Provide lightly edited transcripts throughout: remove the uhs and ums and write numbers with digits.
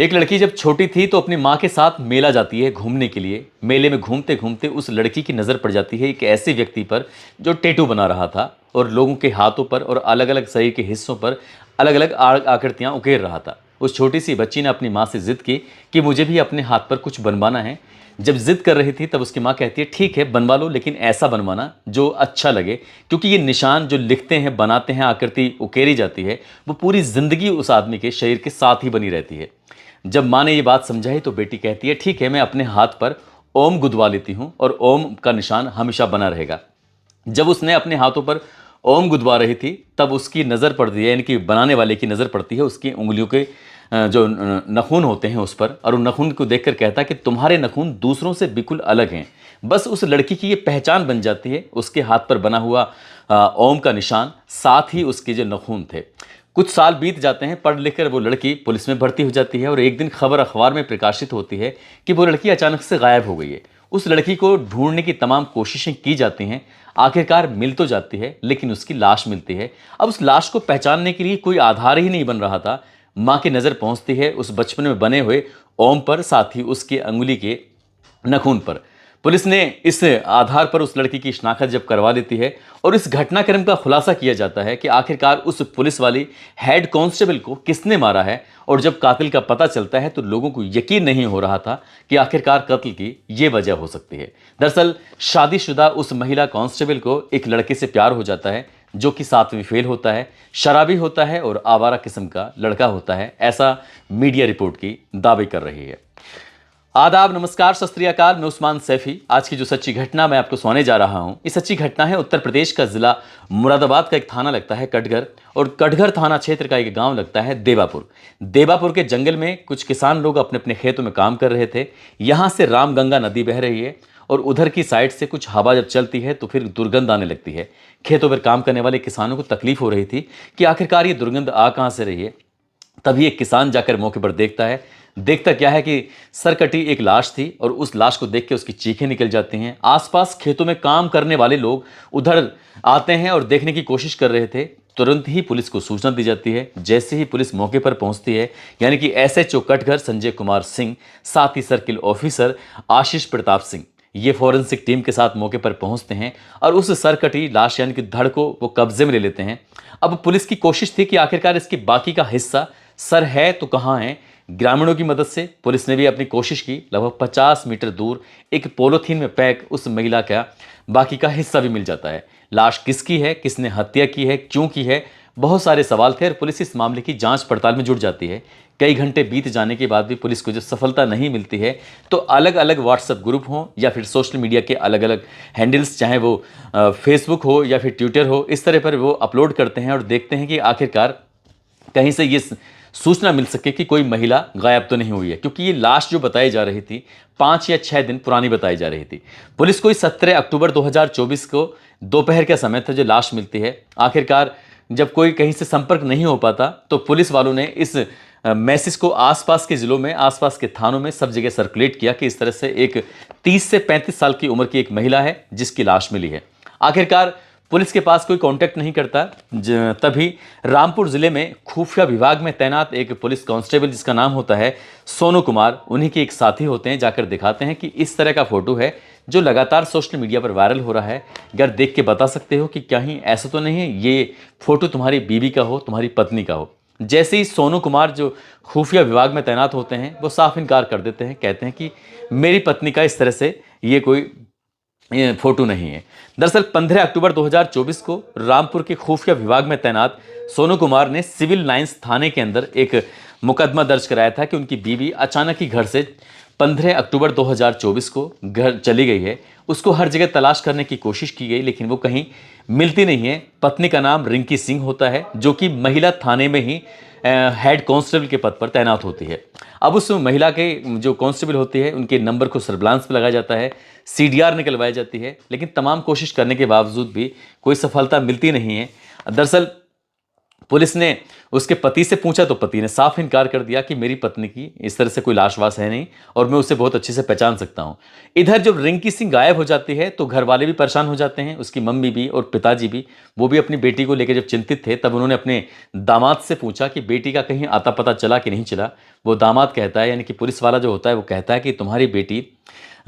एक लड़की जब छोटी थी तो अपनी माँ के साथ मेला जाती है घूमने के लिए। मेले में घूमते घूमते उस लड़की की नज़र पड़ जाती है एक ऐसे व्यक्ति पर जो टैटू बना रहा था और लोगों के हाथों पर और अलग अलग शरीर के हिस्सों पर अलग अलग आकृतियाँ उकेर रहा था। उस छोटी सी बच्ची ने अपनी माँ से जिद की कि मुझे भी अपने हाथ पर कुछ बनवाना है। जब जिद कर रही थी तब उसकी माँ कहती है ठीक है बनवा लो, लेकिन ऐसा बनवाना जो अच्छा लगे, क्योंकि ये निशान जो लिखते हैं बनाते हैं आकृति उकेरी जाती है वो पूरी ज़िंदगी उस आदमी के शरीर के साथ ही बनी रहती है। जब माँ ने ये बात समझाई तो बेटी कहती है ठीक है मैं अपने हाथ पर ओम गुदवा लेती हूँ और ओम का निशान हमेशा बना रहेगा। जब उसने अपने हाथों पर ओम गुदवा रही थी तब उसकी नज़र पड़ती है, यानी कि बनाने वाले की नज़र पड़ती है उसकी उंगलियों के जो नखून होते हैं उस पर, और उन नखून को देखकर कहता है कि तुम्हारे नखून दूसरों से बिल्कुल अलग हैं। बस उस लड़की की ये पहचान बन जाती है, उसके हाथ पर बना हुआ ओम का निशान, साथ ही उसके जो नखून थे। कुछ साल बीत जाते हैं, पढ़ लिख कर वो लड़की पुलिस में भर्ती हो जाती है और एक दिन खबर अखबार में प्रकाशित होती है कि वो लड़की अचानक से गायब हो गई है। उस लड़की को ढूंढने की तमाम कोशिशें की जाती हैं, आखिरकार मिल तो जाती है लेकिन उसकी लाश मिलती है। अब उस लाश को पहचानने के लिए कोई आधार ही नहीं बन रहा था। माँ की नज़र पहुंचती है उस बचपन में बने हुए ओम पर, साथ ही उसके अंगुली के नखून पर। पुलिस ने इस आधार पर उस लड़की की शिनाख्त जब करवा लेती है और इस घटनाक्रम का खुलासा किया जाता है कि आखिरकार उस पुलिस वाली हेड कांस्टेबल को किसने मारा है। और जब कातिल का पता चलता है तो लोगों को यकीन नहीं हो रहा था कि आखिरकार कत्ल की ये वजह हो सकती है। दरअसल शादीशुदा उस महिला कांस्टेबल को एक लड़के से प्यार हो जाता है जो कि 7वीं फेल होता है, शराबी होता है और आवारा किस्म का लड़का होता है, ऐसा मीडिया रिपोर्ट की दावे कर रही है। आदाब, नमस्कार, सत श्री अकाल। मैं उस्मान सैफी। आज की जो सच्ची घटना मैं आपको सुनाने जा रहा हूं, ये सच्ची घटना है उत्तर प्रदेश का जिला मुरादाबाद का एक थाना लगता है कटघर, और कटघर थाना क्षेत्र का एक गांव लगता है देवापुर। देवापुर के जंगल में कुछ किसान लोग अपने अपने खेतों में काम कर रहे थे। यहां से रामगंगा नदी बह रही है और उधर की साइड से कुछ हवा जब चलती है तो फिर दुर्गंध आने लगती है। खेतों पर काम करने वाले किसानों को तकलीफ हो रही थी कि आखिरकार ये दुर्गंध आ कहां से रही है। तभी एक किसान जाकर मौके पर देखता है। देखता क्या है कि सरकटी एक लाश थी और उस लाश को देख के उसकी चीखें निकल जाती हैं। आसपास खेतों में काम करने वाले लोग उधर आते हैं और देखने की कोशिश कर रहे थे। तुरंत ही पुलिस को सूचना दी जाती है। जैसे ही पुलिस मौके पर पहुंचती है, यानी कि एसएचओ कटघर संजय कुमार सिंह, साथ ही सर्किल ऑफिसर आशीष प्रताप सिंह, ये फॉरेंसिक टीम के साथ मौके पर पहुंचते हैं और उस सरकटी लाश यानी कि धड़ को वो कब्जे में ले लेते हैं। अब पुलिस की कोशिश थी कि आखिरकार इसकी बाकी का हिस्सा सर है तो कहाँ है। ग्रामीणों की मदद से पुलिस ने भी अपनी कोशिश की। लगभग 50 मीटर दूर एक पॉलीथीन में पैक उस महिला का बाकी का हिस्सा भी मिल जाता है। लाश किसकी है, किसने हत्या की है, क्यों की है, बहुत सारे सवाल थे और पुलिस इस मामले की जांच पड़ताल में जुट जाती है। कई घंटे बीत जाने के बाद भी पुलिस को जब सफलता नहीं मिलती है तो अलग अलग व्हाट्सएप ग्रुप हो या फिर सोशल मीडिया के अलग अलग हैंडल्स, चाहे वो फेसबुक हो या फिर ट्विटर हो, इस तरह पर वो अपलोड करते हैं और देखते हैं कि आखिरकार कहीं से ये सूचना मिल सके कि कोई महिला गायब तो नहीं हुई है, क्योंकि ये लाश जो बताई जा रही थी 5 या 6 दिन पुरानी बताई जा रही थी। पुलिस को 17 अक्टूबर 2024 को दोपहर का समय था जो लाश मिलती है। आखिरकार जब कोई कहीं से संपर्क नहीं हो पाता तो पुलिस वालों ने इस मैसेज को आसपास के जिलों में, आसपास के थानों में सब जगह सर्कुलेट किया कि इस तरह से एक 30 से 35 साल की उम्र की एक महिला है जिसकी लाश मिली है। आखिरकार पुलिस के पास कोई कांटेक्ट नहीं करता। तभी रामपुर जिले में खुफिया विभाग में तैनात एक पुलिस कांस्टेबल जिसका नाम होता है सोनू कुमार, उन्हीं के एक साथी होते हैं, जाकर दिखाते हैं कि इस तरह का फोटो है जो लगातार सोशल मीडिया पर वायरल हो रहा है। अगर देख के बता सकते हो कि कहीं ऐसा तो नहीं है ये फोटो तुम्हारी बीवी का हो, तुम्हारी पत्नी का हो। जैसे ही सोनू कुमार जो खुफिया विभाग में तैनात होते हैं वो साफ इनकार कर देते हैं, कहते हैं कि मेरी पत्नी का इस तरह से ये कोई फोटो नहीं है। दरअसल 15 अक्टूबर 2024 को रामपुर के खुफिया विभाग में तैनात सोनू कुमार ने सिविल लाइंस थाने के अंदर एक मुकदमा दर्ज कराया था कि उनकी बीवी अचानक ही घर से 15 अक्टूबर 2024 को घर चली गई है। उसको हर जगह तलाश करने की कोशिश की गई लेकिन वो कहीं मिलती नहीं है। पत्नी का नाम रिंकी सिंह होता है जो कि महिला थाने में ही हेड कांस्टेबल के पद पर तैनात होती है। अब उस महिला के जो कांस्टेबल होती है उनके नंबर को सर्विलांस पर लगाया जाता है, सीडीआर निकलवाई जाती है, लेकिन तमाम कोशिश करने के बावजूद भी कोई सफलता मिलती नहीं है। दरअसल पुलिस ने उसके पति से पूछा तो पति ने साफ इनकार कर दिया कि मेरी पत्नी की इस तरह से कोई लाशवास है नहीं और मैं उसे बहुत अच्छे से पहचान सकता हूं। इधर जब रिंकी सिंह गायब हो जाती है तो घर वाले भी परेशान हो जाते हैं, उसकी मम्मी भी और पिताजी भी। वो भी अपनी बेटी को लेकर जब चिंतित थे तब उन्होंने अपने दामाद से पूछा कि बेटी का कहीं आता पता चला कि नहीं चला। वो दामाद कहता है, यानी कि पुलिस वाला जो होता है, वो कहता है कि तुम्हारी बेटी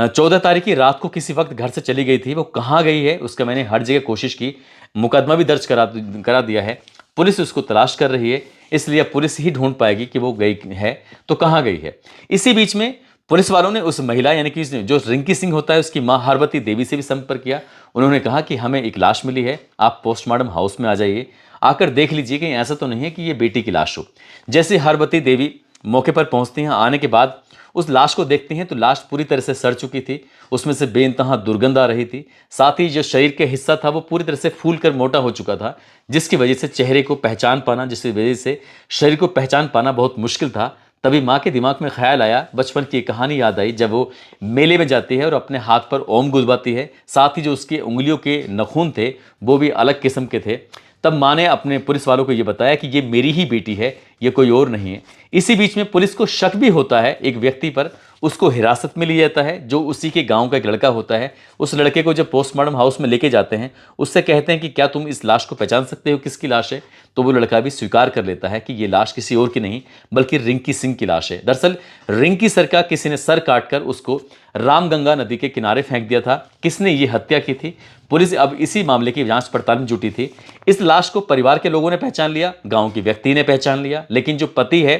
14 तारीख की रात को किसी वक्त घर से चली गई थी, वो कहाँ गई है उसका मैंने हर जगह कोशिश की, मुकदमा भी दर्ज करा दिया है, पुलिस उसको तलाश कर रही है, इसलिए अब पुलिस ही ढूंढ पाएगी कि वो गई है तो कहाँ गई है। इसी बीच में पुलिस वालों ने उस महिला यानी कि जो रिंकी सिंह होता है उसकी मां हरवती देवी से भी संपर्क किया। उन्होंने कहा कि हमें एक लाश मिली है, आप पोस्टमार्टम हाउस में आ जाइए, आकर देख लीजिए कहीं ऐसा तो नहीं है कि ये बेटी की लाश हो। जैसे हरवती देवी मौके पर पहुंचती हैं, आने के बाद उस लाश को देखती हैं तो लाश पूरी तरह से सड़ चुकी थी, उसमें से बेइंतहा दुर्गंध आ रही थी। साथ ही जो शरीर के हिस्सा था वो पूरी तरह से फूल कर मोटा हो चुका था, जिसकी वजह से चेहरे को पहचान पाना, जिसकी वजह से शरीर को पहचान पाना बहुत मुश्किल था। तभी माँ के दिमाग में ख्याल आया, बचपन की एक कहानी याद आई, जब वो मेले में जाती है और अपने हाथ पर ओम गुदवाती है, साथ ही जो उसके उंगलियों के नखून थे वो भी अलग किस्म के थे। तब माँ ने अपने पुलिस वालों को ये बताया कि ये मेरी ही बेटी है, ये कोई और नहीं है। इसी बीच में पुलिस को शक भी होता है एक व्यक्ति पर, उसको हिरासत में लिया जाता है, जो उसी के गांव का एक लड़का होता है। उस लड़के को जब पोस्टमार्टम हाउस में लेके जाते हैं, उससे कहते हैं कि क्या तुम इस लाश को पहचान सकते हो किसकी लाश है, तो वो लड़का भी स्वीकार कर लेता है कि ये लाश किसी और की नहीं बल्कि रिंकी सिंह की लाश है। दरअसल रिंकी सर का किसी ने सर काटकर उसको रामगंगा नदी के किनारे फेंक दिया था। किसने ये हत्या की थी, पुलिस अब इसी मामले की जांच पड़ताल में जुटी थी। इस लाश को परिवार के लोगों ने पहचान लिया, गांव के व्यक्ति ने पहचान लिया, लेकिन जो पति है,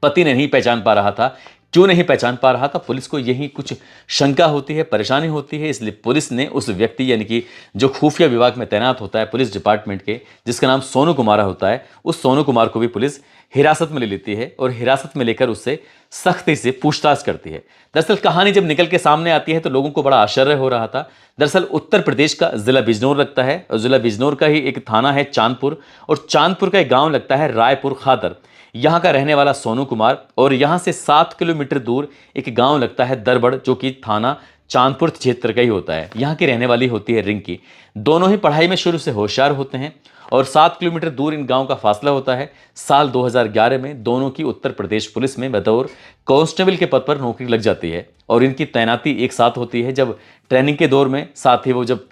पति ने नहीं पहचान पा रहा था। क्यों नहीं पहचान पा रहा था, पुलिस को यही कुछ शंका होती है, परेशानी होती है। इसलिए पुलिस ने उस व्यक्ति यानी कि जो खुफिया विभाग में तैनात होता है पुलिस डिपार्टमेंट के, जिसका नाम सोनू कुमार होता है, उस सोनू कुमार को भी पुलिस हिरासत में ले लेती है और हिरासत में लेकर उससे सख्ती से पूछताछ करती है। दरअसल कहानी जब निकल के सामने आती है तो लोगों को बड़ा आश्चर्य हो रहा था। दरअसल उत्तर प्रदेश का जिला बिजनौर लगता है और जिला बिजनौर का ही एक थाना है चांदपुर, और चांदपुर का एक गांव लगता है रायपुर खादर। यहाँ का रहने वाला सोनू कुमार, और यहाँ से 7 किलोमीटर दूर एक गांव लगता है दरबड़, जो कि थाना चांदपुर क्षेत्र का ही होता है। यहाँ की रहने वाली होती है रिंकी। दोनों ही पढ़ाई में शुरू से होशियार होते हैं और 7 किलोमीटर दूर इन गांव का फासला होता है। साल 2011 में दोनों की उत्तर प्रदेश पुलिस में बतौर कांस्टेबल के पद पर नौकरी लग जाती है और इनकी तैनाती एक साथ होती है। जब ट्रेनिंग के दौर में साथ ही वो जब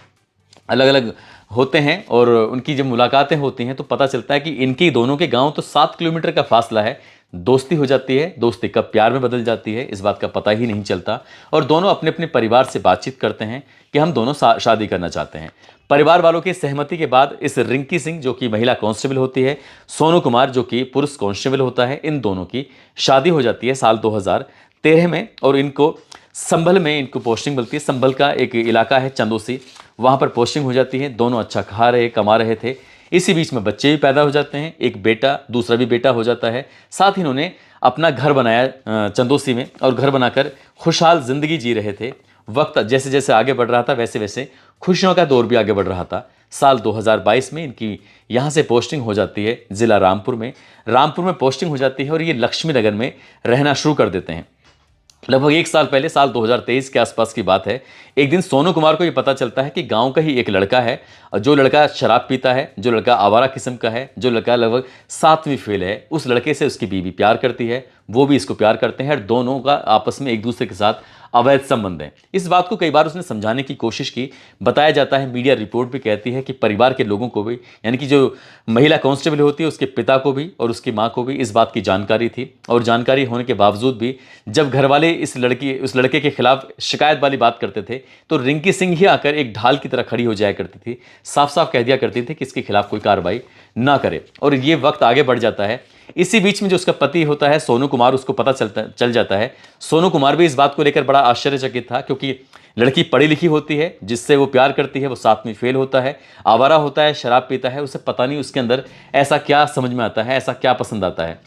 अलग अलग होते हैं और उनकी जब मुलाकातें होती हैं तो पता चलता है कि इनकी दोनों के गांव तो 7 किलोमीटर का फासला है। दोस्ती हो जाती है, दोस्ती कब प्यार में बदल जाती है इस बात का पता ही नहीं चलता, और दोनों अपने अपने परिवार से बातचीत करते हैं कि हम दोनों शादी करना चाहते हैं। परिवार वालों की सहमति के बाद इस रिंकी सिंह जो कि महिला कांस्टेबल होती है, सोनू कुमार जो कि पुरुष कांस्टेबल होता है, इन दोनों की शादी हो जाती है साल 2013 में। और इनको संभल में इनको पोस्टिंग मिलती है। संभल का एक इलाका है चंदोसी, वहाँ पर पोस्टिंग हो जाती है। दोनों अच्छा खा रहे कमा रहे थे। इसी बीच में बच्चे भी पैदा हो जाते हैं, एक बेटा दूसरा भी बेटा हो जाता है। साथ ही इन्होंने अपना घर बनाया चंदोसी में और घर बनाकर खुशहाल ज़िंदगी जी रहे थे। वक्त जैसे जैसे आगे बढ़ रहा था वैसे वैसे खुशियों का दौर भी आगे बढ़ रहा था। साल 2022 में इनकी यहाँ से पोस्टिंग हो जाती है ज़िला रामपुर में पोस्टिंग हो जाती है और ये लक्ष्मी नगर में रहना शुरू कर देते हैं। लगभग 1 साल पहले, साल 2023 के आसपास की बात है, एक दिन सोनू कुमार को ये पता चलता है कि गांव का ही एक लड़का है, जो लड़का शराब पीता है, जो लड़का आवारा किस्म का है, जो लड़का लगभग 7वीं फेल है। उस लड़के से उसकी बीवी प्यार करती है, वो भी इसको प्यार करते हैं और दोनों का आपस में एक दूसरे के साथ अवैध संबंध है। इस बात को कई बार उसने समझाने की कोशिश की। बताया जाता है, मीडिया रिपोर्ट भी कहती है कि परिवार के लोगों को भी, यानी कि जो महिला कांस्टेबल होती है उसके पिता को भी और उसकी माँ को भी इस बात की जानकारी थी, और जानकारी होने के बावजूद भी जब घर वाले उस लड़के के खिलाफ शिकायत वाली बात करते थे तो रिंकी सिंह ही आकर एक ढाल की तरह खड़ी हो जाया करती थी, साफ साफ कह दिया करती थी कि इसके खिलाफ कोई कार्रवाई ना करे। और ये वक्त आगे बढ़ जाता है। इसी बीच में जो उसका पति होता है सोनू कुमार, उसको पता चल जाता है। सोनू कुमार भी इस बात को लेकर बड़ा आश्चर्यचकित था, क्योंकि लड़की पढ़ी लिखी होती है, जिससे वो प्यार करती है, वो 7वीं फेल होता है, आवारा होता है, शराब पीता है। उसे पता नहीं उसके अंदर ऐसा क्या समझ में आता है, ऐसा क्या पसंद आता है।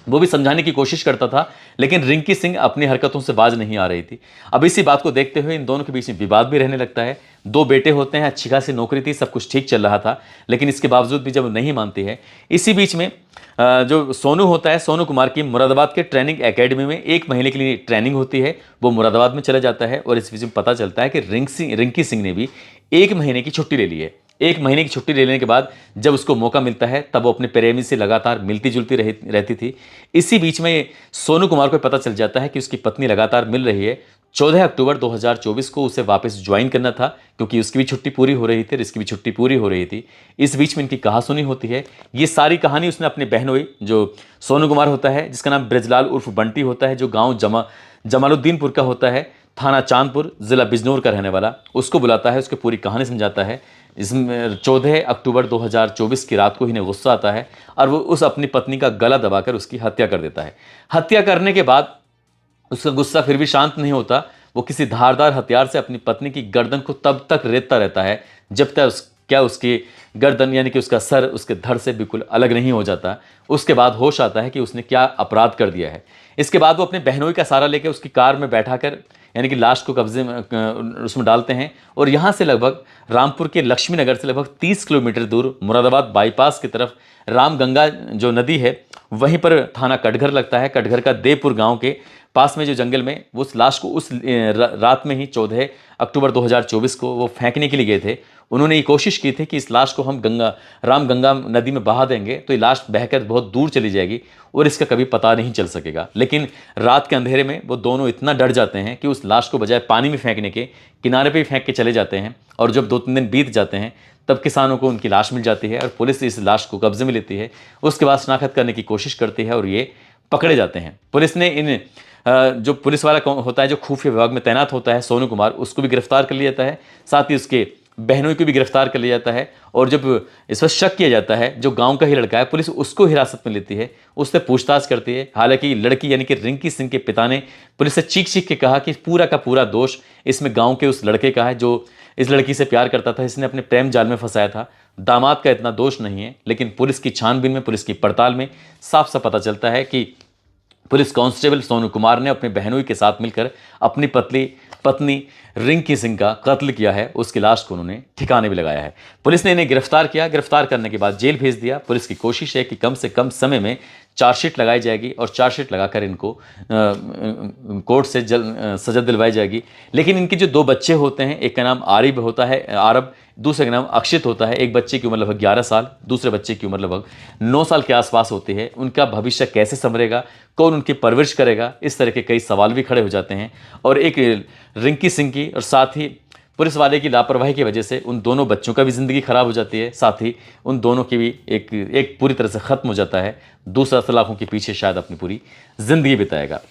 वो भी समझाने की कोशिश करता था, लेकिन रिंकी सिंह अपनी हरकतों से बाज नहीं आ रही थी। अब इसी बात को देखते हुए इन दोनों के बीच में विवाद भी रहने लगता है। 2 बेटे होते हैं, अच्छी खासी नौकरी थी, सब कुछ ठीक चल रहा था, लेकिन इसके बावजूद भी जब नहीं मानती है। इसी बीच में जो सोनू होता है, सोनू कुमार की मुरादाबाद के ट्रेनिंग एकेडमी में 1 महीने के लिए ट्रेनिंग होती है, वो मुरादाबाद में चला जाता है। और इस बीच में पता चलता है कि रिंकी सिंह ने भी 1 महीने की छुट्टी ले ली है। 1 महीने की छुट्टी ले लेने के बाद जब उसको मौका मिलता है तब वो अपने प्रेमी से लगातार मिलती जुलती रहती थी। इसी बीच में सोनू कुमार को पता चल जाता है कि उसकी पत्नी लगातार मिल रही है। 14 अक्टूबर 2024 को उसे वापस ज्वाइन करना था, क्योंकि उसकी भी छुट्टी पूरी हो रही थी और इसकी भी छुट्टी पूरी हो रही थी। इस बीच में इनकी कहासुनी होती है। ये सारी कहानी उसने अपने बहनोई जो सोनू कुमार होता है, जिसका नाम ब्रजलाल उर्फ बंटी होता है, जो गाँव जमालुद्दीनपुर का होता है, थाना चांदपुर, जिला बिजनौर का रहने वाला, उसको बुलाता है, उसको पूरी कहानी समझाता है। इसमें 14 अक्टूबर 2024 की रात को ही गुस्सा आता है और वो उस अपनी पत्नी का गला दबाकर उसकी हत्या कर देता है। हत्या करने के बाद उसका गुस्सा फिर भी शांत नहीं होता। वो किसी धारदार हथियार से अपनी पत्नी की गर्दन को तब तक रेतता रहता है जब तक उसकी गर्दन यानी कि उसका सर उसके धड़ से बिल्कुल अलग नहीं हो जाता। उसके बाद होश आता है कि उसने क्या अपराध कर दिया है। इसके बाद वो अपने बहनोई का सहारा लेकर उसकी कार में बैठाकर यानी कि लाश को कब्जे में उसमें डालते हैं और यहाँ से लगभग रामपुर के लक्ष्मी नगर से लगभग 30 किलोमीटर दूर मुरादाबाद बाईपास की तरफ रामगंगा जो नदी है वहीं पर थाना कटघर लगता है। कटघर का देवपुर गांव के पास में जो जंगल में वो उस लाश को उस रात में ही 14 अक्टूबर 2024 को वो फेंकने के लिए गए थे। उन्होंने ये कोशिश की थी कि इस लाश को हम रामगंगा नदी में बहा देंगे तो ये लाश बहकर बहुत दूर चली जाएगी और इसका कभी पता नहीं चल सकेगा। लेकिन रात के अंधेरे में वो दोनों इतना डर जाते हैं कि उस लाश को बजाय पानी में फेंकने के किनारे पे ही फेंक के चले जाते हैं। और जब 2-3 दिन बीत जाते हैं तब किसानों को उनकी लाश मिल जाती है और पुलिस इस लाश को कब्जे में लेती है। उसके बाद शनाख्त करने की कोशिश करती है और ये पकड़े जाते हैं। पुलिस ने इन जो पुलिस वाला होता है जो खुफिया विभाग में तैनात होता है सोनू कुमार, उसको भी गिरफ्तार कर लिया जाता है। साथ ही उसके बहनों को भी गिरफ्तार कर लिया जाता है। और जब इस पर शक किया जाता है, जो गांव का ही लड़का है, पुलिस उसको हिरासत में लेती है, उससे पूछताछ करती है। हालांकि लड़की यानी कि रिंकी सिंह के पिता ने पुलिस से चीख चीख के कहा कि पूरा का पूरा दोष इसमें गांव के उस लड़के का है जो इस लड़की से प्यार करता था, इसने अपने प्रेम जाल में फंसाया था। दामाद का इतना दोष नहीं है। लेकिन पुलिस की छानबीन में, पुलिस की पड़ताल में साफ साफ पता चलता है कि पुलिस कांस्टेबल सोनू कुमार ने अपने बहनोई के साथ मिलकर अपनी पत्नी रिंकी सिंह का कत्ल किया है। उसकी लाश को उन्होंने ठिकाने भी लगाया है। पुलिस ने इन्हें गिरफ्तार किया। गिरफ्तार करने के बाद जेल भेज दिया। पुलिस की कोशिश है कि कम से कम समय में चार्जशीट लगाई जाएगी और चार्जशीट लगाकर इनको कोर्ट से सजा दिलवाई जाएगी। लेकिन इनके जो 2 बच्चे होते हैं, एक का नाम आरब, दूसरे का नाम अक्षित होता है। एक बच्चे की उम्र लगभग 11 साल, दूसरे बच्चे की उम्र लगभग 9 साल के आसपास होती है। उनका भविष्य कैसे संवरेगा, कौन उनकी परवरिश करेगा, इस तरह के कई सवाल भी खड़े हो जाते हैं। और एक रिंकी सिंह की और साथ ही पुलिस वाले की लापरवाही की वजह से उन दोनों बच्चों का भी ज़िंदगी खराब हो जाती है। साथ ही उन दोनों की भी एक पूरी तरह से ख़त्म हो जाता है। दूसरा सलाखों के पीछे शायद अपनी पूरी ज़िंदगी बिताएगा।